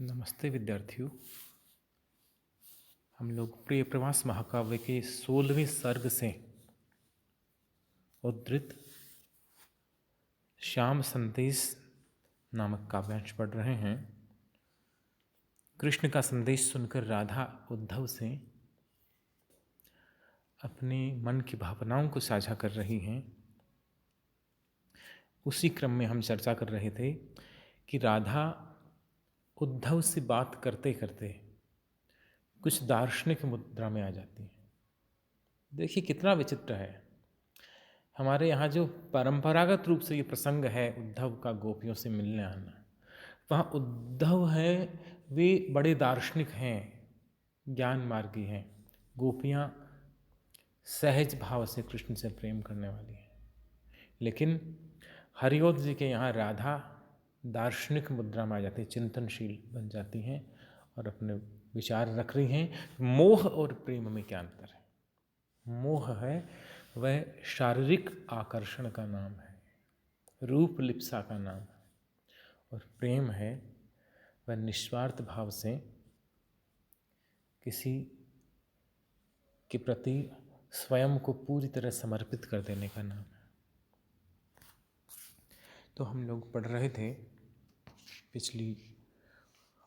नमस्ते विद्यार्थियों। हम लोग प्रिय प्रवास महाकाव्य के 16वें सर्ग से उद्धृत श्याम संदेश नामक काव्यांश पढ़ रहे हैं। कृष्ण का संदेश सुनकर राधा उद्धव से अपने मन की भावनाओं को साझा कर रही हैं। उसी क्रम में हम चर्चा कर रहे थे कि राधा उद्धव से बात करते करते कुछ दार्शनिक मुद्रा में आ जाती है। देखिए कितना विचित्र है। हमारे यहाँ जो परंपरागत रूप से ये प्रसंग है उद्धव का गोपियों से मिलने आना, वहाँ उद्धव है वे बड़े दार्शनिक हैं, ज्ञान मार्गी हैं। गोपियाँ सहज भाव से कृष्ण से प्रेम करने वाली हैं। लेकिन हरिओद जी के यहाँ राधा दार्शनिक मुद्रा में आ जाती है, चिंतनशील बन जाती हैं और अपने विचार रख रही हैं। मोह और प्रेम में क्या अंतर है? मोह है वह शारीरिक आकर्षण का नाम है, रूप लिप्सा का नाम है, और प्रेम है वह निस्वार्थ भाव से किसी के प्रति स्वयं को पूरी तरह समर्पित कर देने का नाम है। तो हम लोग पढ़ रहे थे पिछली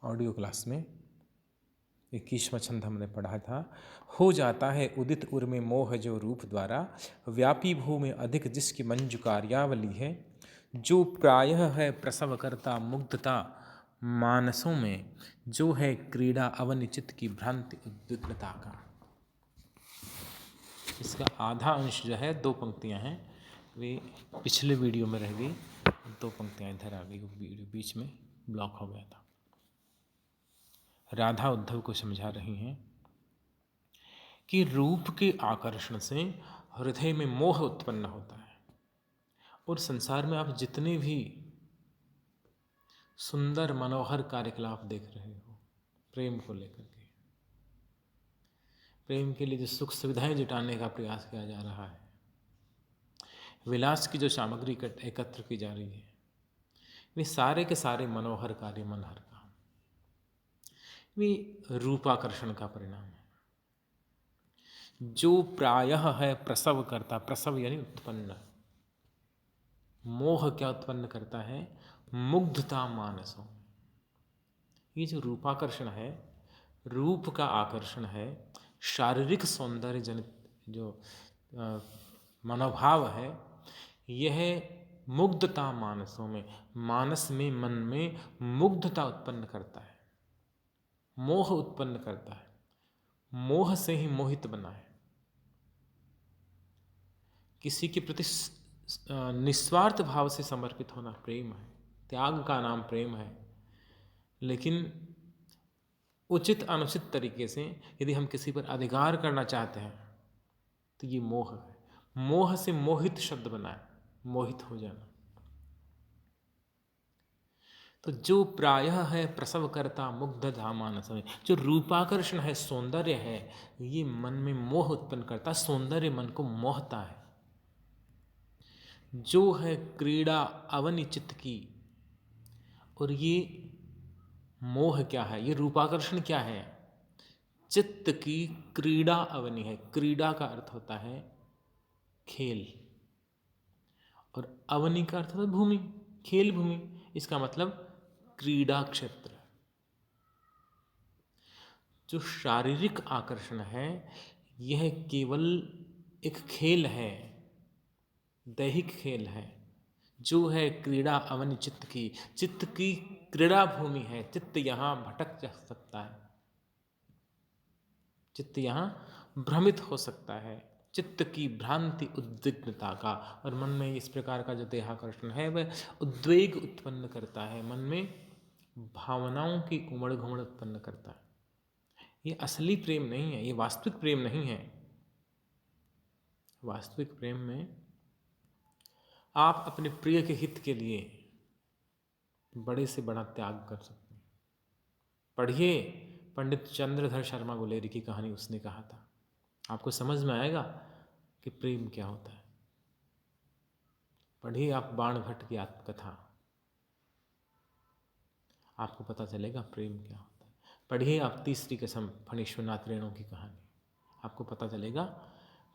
ऑडियो क्लास में 21वां छंद हमने पढ़ा था। हो जाता है उदित उर में मोह जो रूप द्वारा, व्यापी भू में अधिक जिसकी मंजु कार्यावली है, जो प्रायः है प्रसव करता मुग्धता मानसों में, जो है क्रीड़ा अवनिचित की भ्रांति उद्विग्नता का। इसका आधा अंश जो है, 2 पंक्तियां हैं, वे पिछले वीडियो में रह गई, 2 पंक्तियां इधर आ गई, वीडियो बीच में ब्लॉक हो गया था। राधा उद्धव को समझा रही हैं कि रूप के आकर्षण से हृदय में मोह उत्पन्न होता है, और संसार में आप जितने भी सुंदर मनोहर कार्यकलाप देख रहे हो प्रेम को लेकर के, प्रेम के लिए जो सुख सुविधाएं जुटाने का प्रयास किया जा रहा है, विलास की जो सामग्री एकत्र की जा रही है, वे सारे के सारे मनोहर कार्य, मनहर काम, वे रूपाकर्षण का परिणाम है। जो प्रायः है प्रसव करता, प्रसव यानी उत्पन्न, मोह क्या उत्पन्न करता है? मुग्धता मानसों। ये जो रूपाकर्षण है, रूप का आकर्षण है, शारीरिक सौंदर्य जनित जो मनोभाव है, यह मुग्धता मानसों में, मानस में, मन में मुग्धता उत्पन्न करता है, मोह उत्पन्न करता है। मोह से ही मोहित बना है। किसी के प्रति निस्वार्थ भाव से समर्पित होना प्रेम है, त्याग का नाम प्रेम है। लेकिन उचित अनुचित तरीके से यदि हम किसी पर अधिकार करना चाहते हैं तो ये मोह है। मोह से मोहित शब्द बना है, मोहित हो जाना। तो जो प्रायः है प्रसव करता मुग्ध धामानस में, जो रूपाकर्षण है, सौंदर्य है, ये मन में मोह उत्पन्न करता, सौंदर्य मन को मोहता है। जो है क्रीड़ा अवनिचित की, और ये मोह क्या है, ये रूपाकर्षण क्या है? चित्त की क्रीड़ा अवनि है। क्रीड़ा का अर्थ होता है खेल, और अवनि का अर्थ होता है भूमि, खेल भूमि। इसका मतलब क्रीड़ा क्षेत्र। जो शारीरिक आकर्षण है, यह केवल एक खेल है, दैहिक खेल है। जो है क्रीड़ा अवनि चित्त की, चित्त की क्रीड़ा भूमि है। चित्त यहाँ भटक जा सकता है, चित्त यहाँ भ्रमित हो सकता है, चित्त की भ्रांति उद्विग्नता का। और मन में इस प्रकार का जो देहाकर्षण है वह उद्वेग उत्पन्न करता है, मन में भावनाओं की उमड़ घुमड़ उत्पन्न करता है। ये असली प्रेम नहीं है, ये वास्तविक प्रेम नहीं है। वास्तविक प्रेम में आप अपने प्रिय के हित के लिए बड़े से बड़ा त्याग कर सकते हैं। पढ़िए पंडित चंद्रधर शर्मा गुलेरी की कहानी, उसने कहा था, आपको समझ में आएगा कि प्रेम क्या होता है। पढ़िए आप बाण भट्ट की आत्मकथा। आपको पता चलेगा प्रेम क्या होता है। पढ़िए आप तीसरी कसम फणीश्वरनाथ रेणु की कहानी, आपको पता चलेगा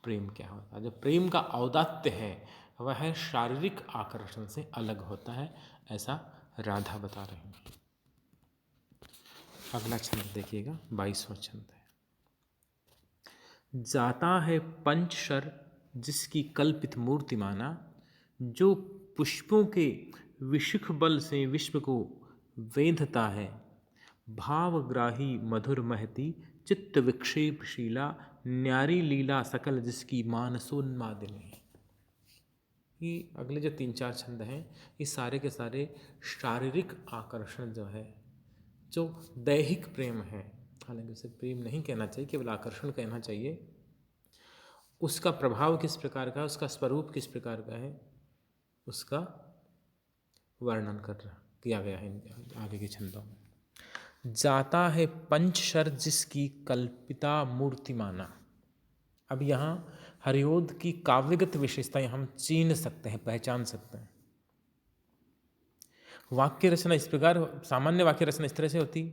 प्रेम क्या होता है। जो प्रेम का औदात्य है वह शारीरिक आकर्षण से अलग होता है, ऐसा राधा बता रहे हैं। अगला छंद देखिएगा, 22वां छंद है। जाता है पंचशर जिसकी कल्पित मूर्ति माना, जो पुष्पों के विशिख बल से विश्व को वेधता है, भावग्राही मधुर महती चित्त विक्षेपशीला, न्यारी लीला सकल जिसकी मानसोन्मादिनी। ये अगले जो 3-4 छंद हैं ये सारे के सारे शारीरिक आकर्षण जो है, जो दैहिक प्रेम है, हालांकि उसे प्रेम नहीं कहना चाहिए, केवल आकर्षण कहना चाहिए, उसका प्रभाव किस प्रकार का है, उसका स्वरूप किस प्रकार का है, उसका वर्णन किया गया है आगे के छंदों में। जाता है पंचशर जिसकी कल्पिता मूर्ति माना। अब यहाँ हरिओद की काव्यगत विशेषताएं हम चीन सकते हैं, पहचान सकते हैं। वाक्य रचना इस प्रकार, सामान्य वाक्य रचना इस तरह से होती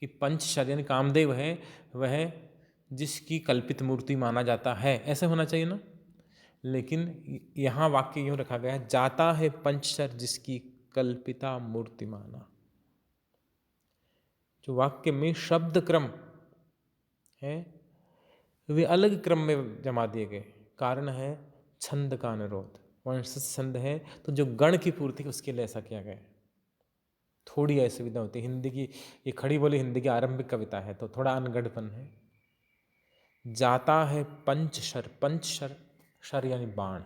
कि पंचशर यानी कामदेव है वह जिसकी कल्पित मूर्ति माना जाता है, ऐसे होना चाहिए ना। लेकिन यहाँ वाक्य यूँ रखा गया है, जाता है पंचशर जिसकी कल्पिता मूर्ति माना। जो वाक्य में शब्द क्रम है वे अलग क्रम में जमा दिए गए, कारण है छंद का अनुरोध। वंशज छंद है तो जो गण की पूर्ति उसके लिए ऐसा किया गया। थोड़ी असुविधा होती है हिंदी की, ये खड़ी बोली हिंदी की आरंभिक कविता है तो थोड़ा अनगढ़पन है। जाता है पंचशर, पंचशर शर यानी बाण,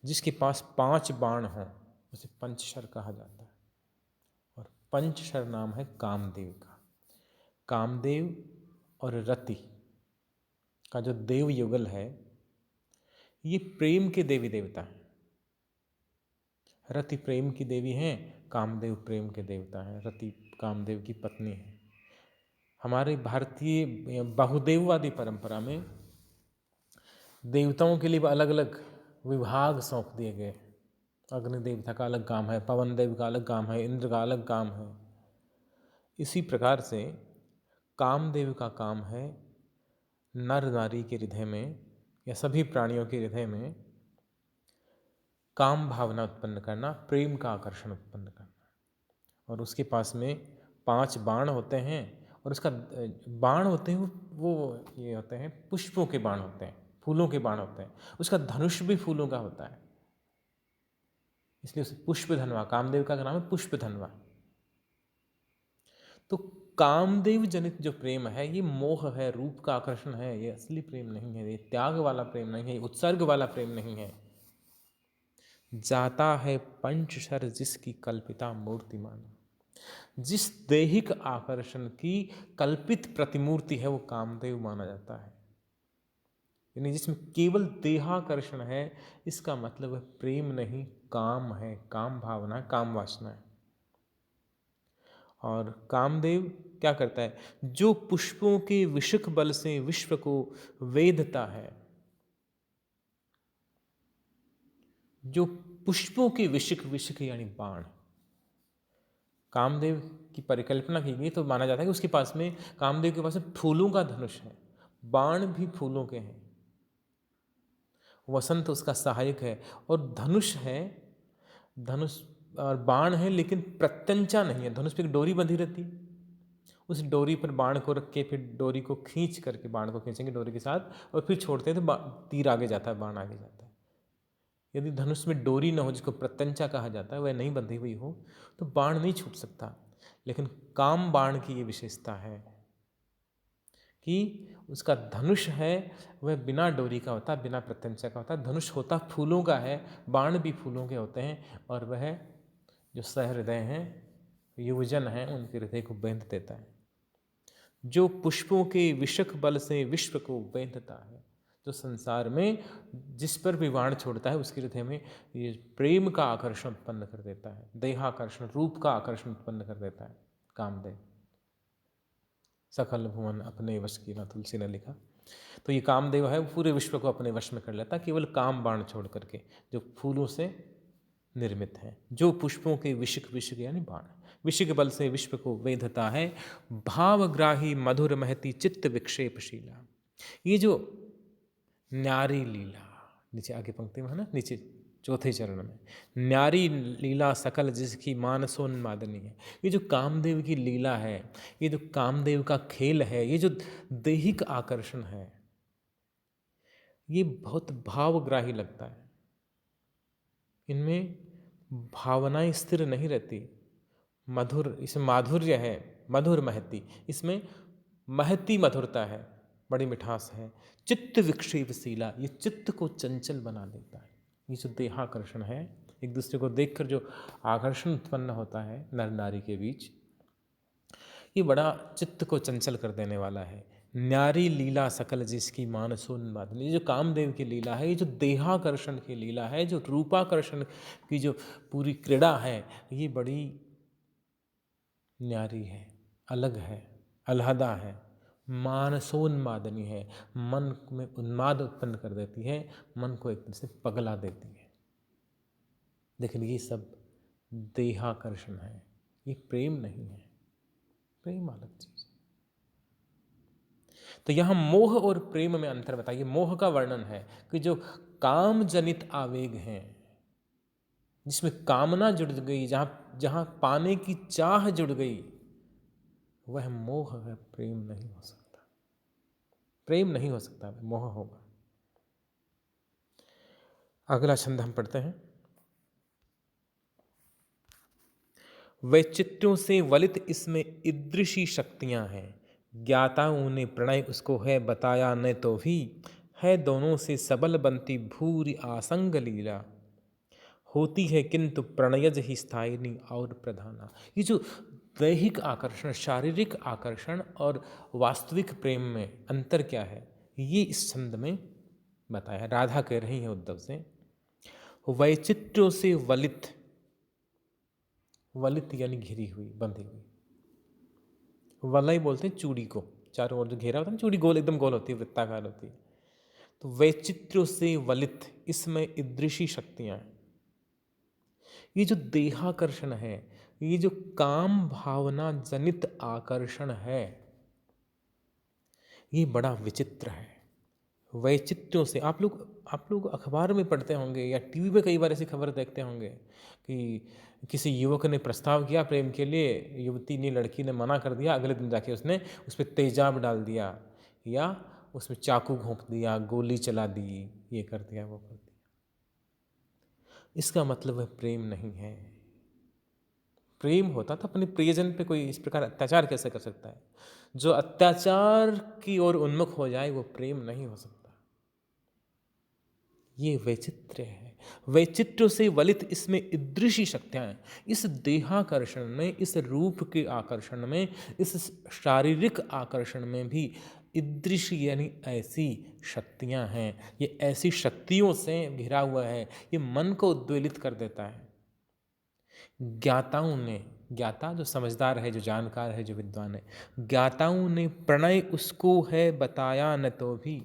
जिसके पास 5 बाण हों उसे पंचशर कहा जाता है। और पंचशर नाम है कामदेव का। कामदेव और रति का जो देव युगल है ये प्रेम के देवी देवता हैं। रति प्रेम की देवी हैं, कामदेव प्रेम के देवता हैं। रति कामदेव की पत्नी है। हमारे भारतीय बहुदेववादी परंपरा में देवताओं के लिए अलग अलग विभाग सौंप दिए गए। अग्नि देवता का अलग काम है, पवन देव का अलग काम है, इंद्र का अलग काम है। इसी प्रकार से कामदेव का काम है नर नारी के हृदय में या सभी प्राणियों के हृदय में काम भावना उत्पन्न करना, प्रेम का आकर्षण उत्पन्न करना। और उसके पास में 5 बाण होते हैं और उसका बाण होते हैं वो ये होते हैं पुष्पों के बाण होते हैं, फूलों के बाण होते हैं। उसका धनुष भी फूलों का होता है, इसलिए उसे पुष्पधनवा, कामदेव का नाम है पुष्पधनवा। तो कामदेव जनित जो प्रेम है ये मोह है, रूप का आकर्षण है, ये असली प्रेम नहीं है, ये त्याग वाला प्रेम नहीं है, ये उत्सर्ग वाला प्रेम नहीं है। जाता है पंचशर जिसकी कल्पिता मूर्ति माना। जिस दैहिक आकर्षण की कल्पित प्रतिमूर्ति है वो कामदेव माना जाता है, यानी जिसमें केवल देहाकर्षण है। इसका मतलब है प्रेम नहीं, काम है, काम भावना, काम वासना है। और कामदेव क्या करता है, जो पुष्पों के विशिख बल से विश्व को वेधता है, जो पुष्पों के विशिख, विशिख यानी बाण, कामदेव की परिकल्पना की गई तो माना जाता है कि उसके पास में, कामदेव के पास में फूलों का धनुष है, बाण भी फूलों के हैं, वसंत उसका सहायक है। और धनुष है, धनुष और बाण है लेकिन प्रत्यंचा नहीं है। धनुष पे एक डोरी बंधी रहती, उस डोरी पर बाण को रख के फिर डोरी को खींच करके, बाण को खींचेंगे डोरी के साथ और फिर छोड़ते हैं तो तीर आगे जाता है, बाण आगे जाता है। यदि धनुष में डोरी न हो, जिसको प्रत्यंचा कहा जाता है, वह नहीं बंधी हुई हो तो बाण नहीं छूट सकता। लेकिन काम बाण की ये विशेषता है कि उसका धनुष है वह बिना डोरी का होता है, बिना प्रत्यंचा का होता है। धनुष होता फूलों का है, बाण भी फूलों के होते हैं। और वह जो सहृदय हैं, युवजन हैं, उनके हृदय को बेंध देता है। जो पुष्पों के विशक बल से विश्व को बेंधता है, जो संसार में जिस पर भी बाण छोड़ता है उसके हृदय में ये प्रेम का आकर्षण उत्पन्न कर देता है, देहाकर्षण, रूप का आकर्षण उत्पन्न कर देता है कामदेव। सकल भुवन अपने वश की ना, तुलसी ने लिखा। तो ये कामदेव है वो पूरे विश्व को अपने वश में कर लेता है, केवल काम बाण छोड़ करके, जो फूलों से निर्मित है, जो पुष्पों के विशिख, विशिख यानी बाण। विषय के बल से विश्व को वेधता है, भावग्राही मधुर महती चित्त विक्षेपशीला। ये जो न्यारी लीला, नीचे आगे पंक्ति में है ना, नीचे चौथे चरण में, न्यारी लीला सकल जिसकी मानसोन्मादनी है। ये जो कामदेव की लीला है, ये जो कामदेव का खेल है, ये जो दैहिक आकर्षण है, ये बहुत भावग्राही लगता है। इनमें भावनाएं स्थिर नहीं रहती। मधुर, इसमें माधुर्य है, मधुर महती, इसमें महती मधुरता है, बड़ी मिठास है। चित्त विक्षेपशीला, ये चित्त को चंचल बना देता है। ये जो देहाकर्षण है, एक दूसरे को देखकर जो आकर्षण उत्पन्न होता है नर नारी के बीच, ये बड़ा चित्त को चंचल कर देने वाला है। न्यारी लीला सकल जिसकी मानसोन्मादनी, ये जो कामदेव की लीला है, ये जो देहाकर्षण की लीला है, जो रूपाकर्षण की जो पूरी क्रीड़ा है, ये बड़ी न्यारी है, अलग है, अलहदा है, मानसोन्मादनी है, मन में उन्माद उत्पन्न कर देती है, मन को एक तरह से पगला देती है। लेकिन ये सब देहाकर्षण है, ये प्रेम नहीं है। प्रेम अलग चीज है। तो यहां मोह और प्रेम में अंतर बताइए। मोह का वर्णन है कि जो काम जनित आवेग हैं, जिसमें कामना जुड़ गई, जहां पाने की चाह जुड़ गई, वह मोह है, प्रेम नहीं हो सकता। प्रेम नहीं हो सकता, वह मोह होगा। अगला छंद हम पढ़ते हैं। वैचित्र्यों से वलित इसमें ईदृशी शक्तियां हैं, ज्ञाताओं ने प्रणय उसको है बताया न तो भी, है दोनों से सबल बनती भूरी आसंग लीला, होती है किंतु प्रणयज ही स्थायिनी और प्रधाना। ये जो दैहिक आकर्षण, शारीरिक आकर्षण और वास्तविक प्रेम में अंतर क्या है, ये इस छंद में बताया। राधा कह रही है उद्धव से, वैचित्र्यों से वलित, वलित यानी घिरी हुई, बंधी हुई। वलय बोलते हैं चूड़ी को, चारों ओर जो घेरा होता है ना, चूड़ी गोल, एकदम गोल होती है, वृत्ताकार होती है। तो वैचित्र्यों से वलित, इसमें ईदृशी शक्तियां हैं। ये जो देहाकर्षण है, ये जो काम भावना जनित आकर्षण है, ये बड़ा विचित्र है। वैचित्र्यों से, आप लोग अखबार में पढ़ते होंगे या टीवी पे कई बार ऐसी खबर देखते होंगे कि किसी युवक ने प्रस्ताव किया प्रेम के लिए, युवती ने, लड़की ने मना कर दिया, अगले दिन जाके उसने उस पर तेजाब डाल दिया या उसमें चाकू घोंप दिया, गोली चला दी, ये कर दिया, वो कर दिया। इसका मतलब वह प्रेम नहीं है। प्रेम होता तो अपने प्रियजन पे कोई इस प्रकार अत्याचार कैसे कर सकता है? जो अत्याचार की ओर उन्मुख हो जाए वो प्रेम नहीं हो सकता। ये वैचित्र्य है। वैचित्र्य से वलित इसमें ईदृशी शक्तियां हैं। इस देहाकर्षण में, इस रूप के आकर्षण में, इस शारीरिक आकर्षण में भी ईदृशी यानी ऐसी शक्तियां हैं। ये ऐसी शक्तियों से घिरा हुआ है, ये मन को उद्वेलित कर देता है। ज्ञाताओं ने, ज्ञाता जो समझदार है, जो जानकार है, जो विद्वान है, ज्ञाताओं ने प्रणय उसको है बताया न तो भी।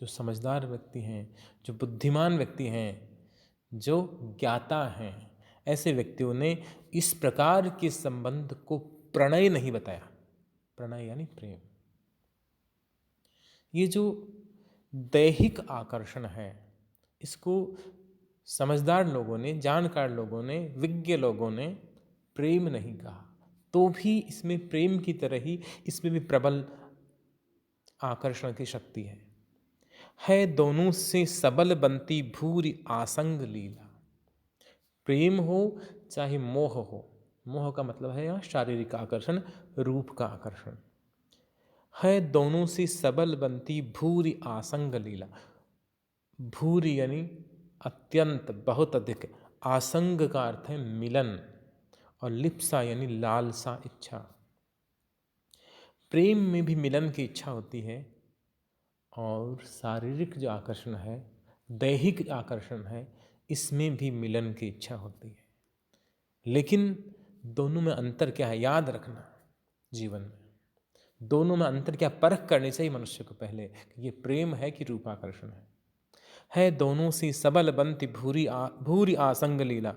जो समझदार व्यक्ति हैं, जो बुद्धिमान व्यक्ति हैं, जो ज्ञाता हैं, ऐसे व्यक्तियों ने इस प्रकार के संबंध को प्रणय नहीं बताया। प्रणय यानी प्रेम। ये जो दैहिक आकर्षण है, इसको समझदार लोगों ने, जानकार लोगों ने, विज्ञ लोगों ने प्रेम नहीं कहा। तो भी इसमें प्रेम की तरह ही इसमें भी प्रबल आकर्षण की शक्ति है दोनों से सबल बनती भूरी आसंग लीला। प्रेम हो चाहे मोह हो, मोह का मतलब है यहाँ शारीरिक आकर्षण, रूप का आकर्षण, है दोनों से सबल बनती भूरी आसंग लीला। भूरी यानी अत्यंत, बहुत अधिक, आसंग का अर्थ है मिलन, और लिप्सा यानी लालसा, इच्छा। प्रेम में भी मिलन की इच्छा होती है, और शारीरिक जो आकर्षण है, दैहिक आकर्षण है, इसमें भी मिलन की इच्छा होती है। लेकिन दोनों में अंतर क्या है, याद रखना जीवन में। दोनों में अंतर क्या, परख करनी चाहिए मनुष्य को पहले कि ये प्रेम है कि रूपाकर्षण है दोनों से सबल बनती भूरी आसंग लीला।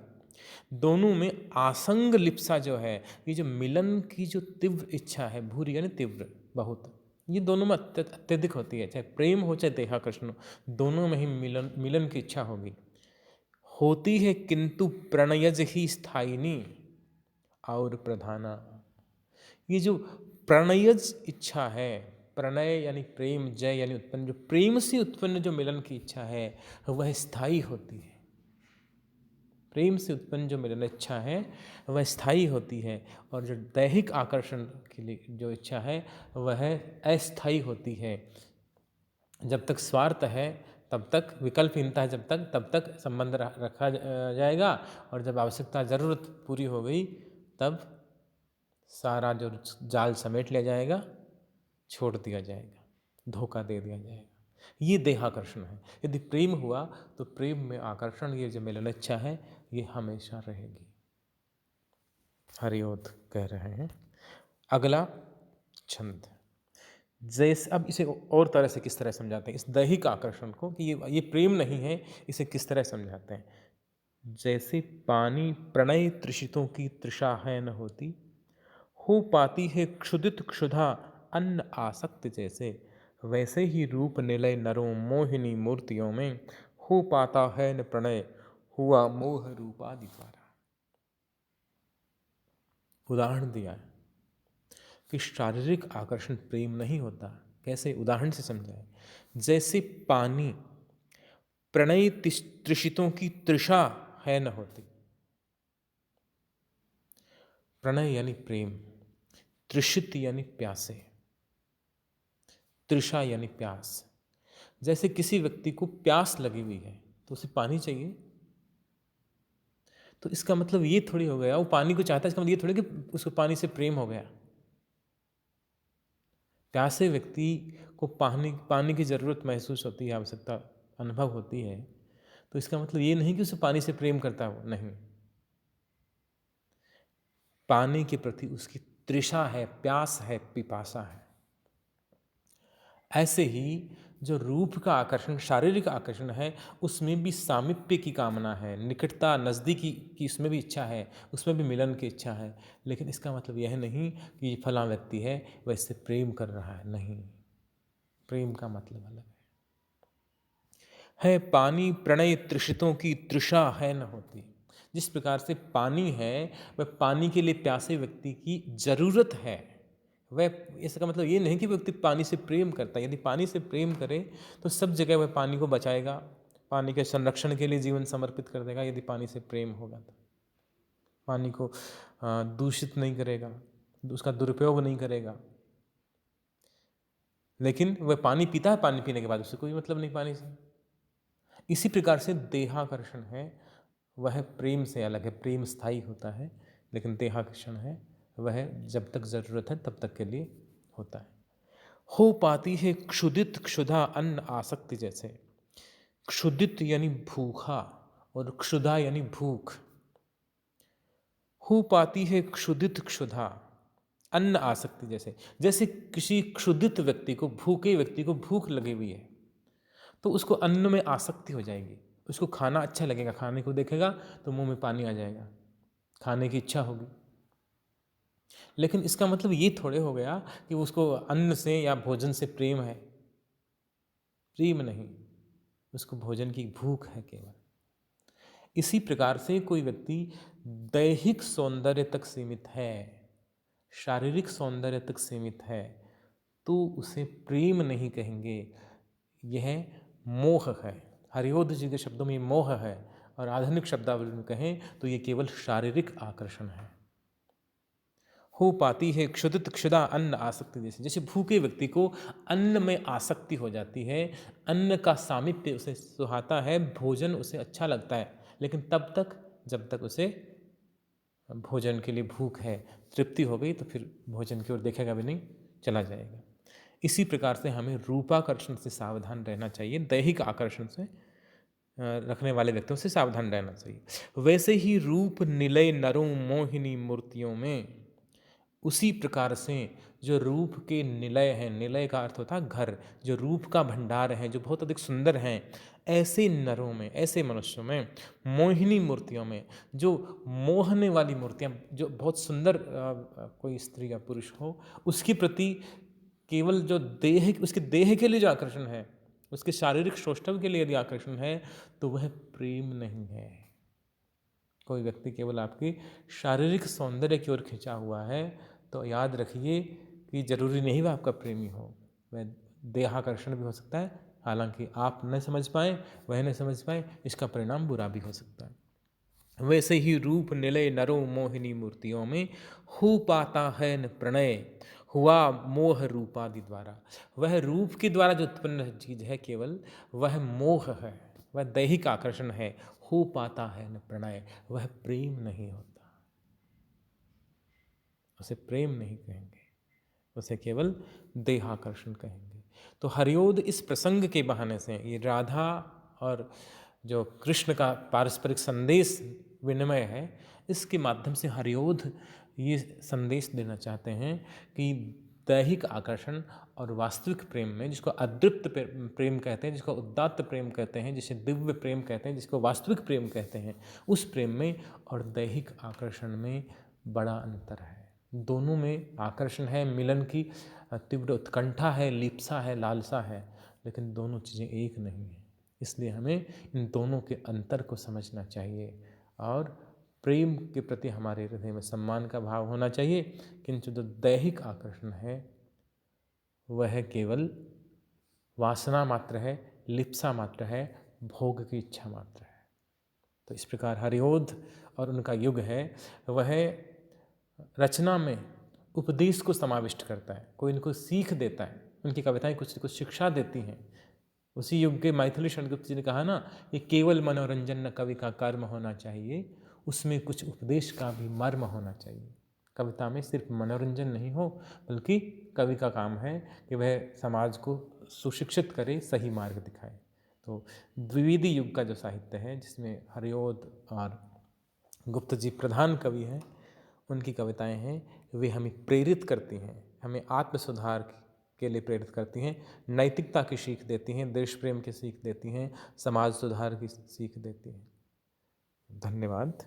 दोनों में आसंग लिप्सा जो है, ये जो मिलन की जो तीव्र इच्छा है, भूरी यानी तीव्र बहुत, ये दोनों में अत्यधिक होती है। चाहे प्रेम हो चाहे देहाकर्षण हो, दोनों में ही मिलन मिलन की इच्छा होती है, किंतु प्रणयज ही स्थायिनी और प्रधाना। ये जो प्रणयज इच्छा है, प्रणय यानी प्रेम, जय यानी उत्पन्न, जो प्रेम से उत्पन्न जो मिलन की इच्छा है वह स्थायी होती है। प्रेम से उत्पन्न जो मिलन इच्छा है वह स्थायी होती है, और जो दैहिक आकर्षण के लिए जो इच्छा है वह अस्थायी होती है। जब तक स्वार्थ है तब तक, विकल्पहीनता है जब तक, तब तक संबंध रखा जाएगा, और जब आवश्यकता ज़रूरत पूरी हो गई तब सारा जो जाल समेट लिया जाएगा, छोड़ दिया जाएगा, धोखा दे दिया जाएगा। ये देहाकर्षण है। यदि प्रेम हुआ तो प्रेम में आकर्षण, ये जो मिलन इच्छा है, ये हमेशा रहेगी। हरिओत कह रहे हैं। अगला छंद, जैसे अब इसे और तरह से किस तरह समझाते हैं इस दैहिक आकर्षण को, कि ये प्रेम नहीं है, इसे किस तरह समझाते हैं। जैसे पानी प्रणय तृषितों की तृषा है न होती, हो पाती है क्षुदित क्षुधा अन्न आसक्त जैसे, वैसे ही रूप निलय नरों मोहिनी मूर्तियों में हो पाता है न प्रणय, हुआ मोह रूपादि द्वारा। उदाहरण दिया है कि शारीरिक आकर्षण प्रेम नहीं होता। कैसे, उदाहरण से समझाए। जैसे पानी प्रणय तृषितों की तृषा है न होती, प्रणय यानी प्रेम, तृषित यानी प्यासे, तृषा यानी प्यास। जैसे किसी व्यक्ति को प्यास लगी हुई है तो उसे पानी चाहिए, तो इसका मतलब ये थोड़ी हो गया वो पानी को चाहता है, इसका मतलब ये थोड़ी कि उसको पानी से प्रेम हो गया। प्यासे व्यक्ति को पानी की ज़रूरत महसूस होती है, आवश्यकता अनुभव होती है, तो इसका मतलब ये नहीं कि उसे पानी से प्रेम करता है वो, नहीं। पानी के प्रति उसकी तृषा है, प्यास है, पिपासा है। ऐसे ही जो रूप का आकर्षण, शारीरिक आकर्षण है, उसमें भी सामीप्य की कामना है, निकटता, नज़दीकी की उसमें भी इच्छा है, उसमें भी मिलन की इच्छा है। लेकिन इसका मतलब यह नहीं कि फलां व्यक्ति है वह इससे प्रेम कर रहा है, नहीं। प्रेम का मतलब अलग है पानी प्रणय तृषितों की तृषा है न होती। जिस प्रकार से पानी है वह पानी के लिए प्यासे व्यक्ति की जरूरत है, वह, इसका मतलब ये नहीं कि व्यक्ति पानी से प्रेम करता है। यदि पानी से प्रेम करे तो सब जगह वह पानी को बचाएगा, पानी के संरक्षण के लिए जीवन समर्पित कर देगा। यदि पानी से प्रेम होगा तो पानी को दूषित नहीं करेगा, उसका दुरुपयोग नहीं करेगा। लेकिन वह पानी पीता है, पानी पीने के बाद उससे कोई मतलब नहीं पानी से। इसी प्रकार से देहाकर्षण है वह प्रेम से अलग है। प्रेम स्थायी होता है, लेकिन देहाकर्षण है वह जब तक ज़रूरत है तब तक के लिए होता है। हो पाती है क्षुदित क्षुधा अन्न आसक्ति जैसे। क्षुदित यानी भूखा और क्षुधा यानी भूख। हो पाती है क्षुदित क्षुधा अन्न आसक्ति जैसे। जैसे किसी क्षुदित व्यक्ति को, भूखे व्यक्ति को भूख लगी हुई है तो उसको अन्न में आसक्ति हो जाएगी, उसको खाना अच्छा लगेगा, खाने को देखेगा तो मुंह में पानी आ जाएगा, खाने की इच्छा होगी। लेकिन इसका मतलब ये थोड़े हो गया कि उसको अन्न से या भोजन से प्रेम है। प्रेम नहीं, उसको भोजन की भूख है केवल। इसी प्रकार से कोई व्यक्ति दैहिक सौंदर्य तक सीमित है, शारीरिक सौंदर्य तक सीमित है, तो उसे प्रेम नहीं कहेंगे, यह मोह है। हरिओद जी के शब्दों में मोह है, और आधुनिक शब्दावली में कहें तो ये केवल शारीरिक आकर्षण है। हो पाती है क्षुदित क्षुधा अन्न आसक्ति जैसे। जैसे भूखे व्यक्ति को अन्न में आसक्ति हो जाती है, अन्न का सामीप्य उसे सुहाता है, भोजन उसे अच्छा लगता है, लेकिन तब तक जब तक उसे भोजन के लिए भूख है। तृप्ति हो गई तो फिर भोजन की ओर देखेगा भी नहीं, चला जाएगा। इसी प्रकार से हमें रूपाकर्षण से सावधान रहना चाहिए, दैहिक आकर्षण से रखने वाले व्यक्तियों से सावधान रहना चाहिए। वैसे ही रूप निलय नरों मोहिनी मूर्तियों में, उसी प्रकार से जो रूप के निलय हैं, निलय का अर्थ होता है घर, जो रूप का भंडार है, जो बहुत अधिक सुंदर हैं, ऐसे नरों में, ऐसे मनुष्यों में, मोहिनी मूर्तियों में, जो मोहने वाली मूर्तियाँ, जो बहुत सुंदर कोई स्त्री या पुरुष हो, उसके प्रति केवल जो देह, उसके देह के लिए जो आकर्षण है, उसके शारीरिक सौष्ठव के लिए यदि आकर्षण है, तो वह प्रेम नहीं है। कोई व्यक्ति केवल आपकी शारीरिक सौंदर्य की ओर खिंचा हुआ है, तो याद रखिए कि जरूरी नहीं वह आपका प्रेमी हो, वह देहाकर्षण भी हो सकता है। हालांकि आप न समझ पाए, वह न समझ पाए, इसका परिणाम बुरा भी हो सकता है। वैसे ही रूप निलय नरों मोहिनी मूर्तियों में हो पाता है न प्रणय, हुआ मोह रूपादि द्वारा। वह रूप के द्वारा जो उत्पन्न चीज है केवल, वह मोह है, वह दैहिक आकर्षण है। हो पाता है न प्रणय, वह प्रेम नहीं होता, उसे प्रेम नहीं कहेंगे, उसे केवल देहाकर्षण कहेंगे। तो हरिओद इस प्रसंग के बहाने से, ये राधा और जो कृष्ण का पारस्परिक संदेश विनिमय है, इसके माध्यम से हरिओद ये संदेश देना चाहते हैं कि दैहिक आकर्षण और वास्तविक प्रेम में, जिसको अदृप्त प्रेम कहते हैं, जिसको उदात्त प्रेम कहते हैं, जिसे दिव्य प्रेम कहते हैं, जिसको वास्तविक प्रेम कहते हैं, उस प्रेम में और दैहिक आकर्षण में बड़ा अंतर है। दोनों में आकर्षण है, मिलन की तीव्र उत्कंठा है, लिप्सा है, लालसा है, लेकिन दोनों चीज़ें एक नहीं हैं। इसलिए हमें इन दोनों के अंतर को समझना चाहिए और प्रेम के प्रति हमारे हृदय में सम्मान का भाव होना चाहिए। किंतु जो दैहिक आकर्षण है वह केवल वासना मात्र है, लिप्सा मात्र है, भोग की इच्छा मात्र है। तो इस प्रकार हरिओद और उनका युग है, वह रचना में उपदेश को समाविष्ट करता है, कोई इनको सीख देता है, उनकी कविताएं कुछ कुछ शिक्षा देती हैं। उसी युग के मैथिली शरणगुप्त जी ने कहा ना, ये केवल मनोरंजन न कवि का कर्म होना चाहिए, उसमें कुछ उपदेश का भी मर्म होना चाहिए। कविता में सिर्फ मनोरंजन नहीं हो, बल्कि कवि का काम है कि वह समाज को सुशिक्षित करे, सही मार्ग दिखाए। तो द्विवेदी युग का जो साहित्य है, जिसमें हरिओद और गुप्त जी प्रधान कवि हैं, उनकी कविताएं हैं, वे हमें प्रेरित करती हैं, हमें आत्म सुधार के लिए प्रेरित करती हैं, नैतिकता की सीख देती हैं, देश प्रेम की सीख देती हैं, समाज सुधार की सीख देती हैं। धन्यवाद।